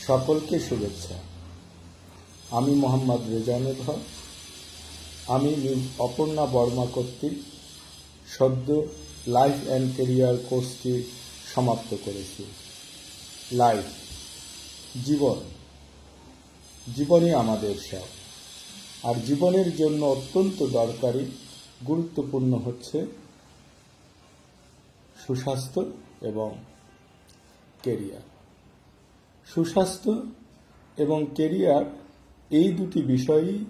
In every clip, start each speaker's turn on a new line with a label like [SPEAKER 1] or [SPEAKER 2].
[SPEAKER 1] সকলকে শুভেচ্ছা। আমি মোহাম্মদ রেজানুল হক। আমি অপর্ণা বর্মা কর্তৃক সদ্য লাইফ অ্যান্ড ক্যারিয়ার কোর্সটি সমাপ্ত করেছি। লাইফ, জীবনই আমাদের সব। আর জীবনের জন্য অত্যন্ত দরকারি, গুরুত্বপূর্ণ হচ্ছে সুস্বাস্থ্য এবং ক্যারিয়ার। সুস্বাস্থ্য এবং ক্যারিয়ার এই দুটি বিষয়ই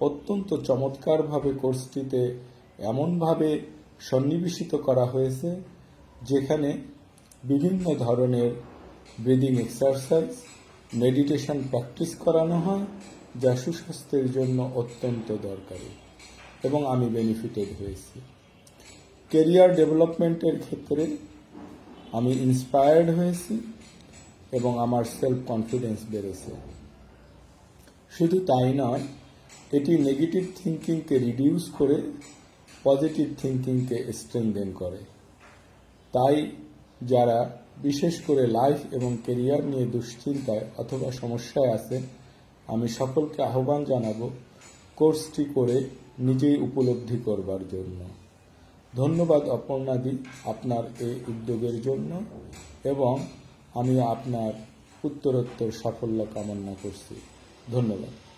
[SPEAKER 1] অত্যন্ত চমৎকারভাবে কোর্সটিতে এমনভাবে সন্নিবেশিত করা হয়েছে যেখানে বিভিন্ন ধরনের ব্রিদিং এক্সারসাইজ, মেডিটেশন প্র্যাকটিস করানো হয়, যা সুস্বাস্থ্যের জন্য অত্যন্ত দরকারি এবং আমি বেনিফিটেড হয়েছি। ক্যারিয়ার ডেভেলপমেন্টের ক্ষেত্রে আমি ইন্সপায়ার্ড হয়েছি এবং আমার সেলফ কনফিডেন্স বেড়েছে। শুধু তাই নয়, এটি নেগেটিভ থিঙ্কিংকে রিডিউস করে পজিটিভ থিঙ্কিংকে স্ট্রেংথেন করে। তাই যারা বিশেষ করে লাইফ এবং ক্যারিয়ার নিয়ে দুশ্চিন্তায় অথবা সমস্যায় আছে, আমি সকলকে আহ্বান জানাবো কোর্সটি করে নিজেই উপলব্ধি করবার জন্য। ধন্যবাদ অপর্ণাদি আপনার এই উদ্যোগের জন্য এবং আমি আপনার উত্তরোত্তর সাফল্য কামনা করছি। ধন্যবাদ।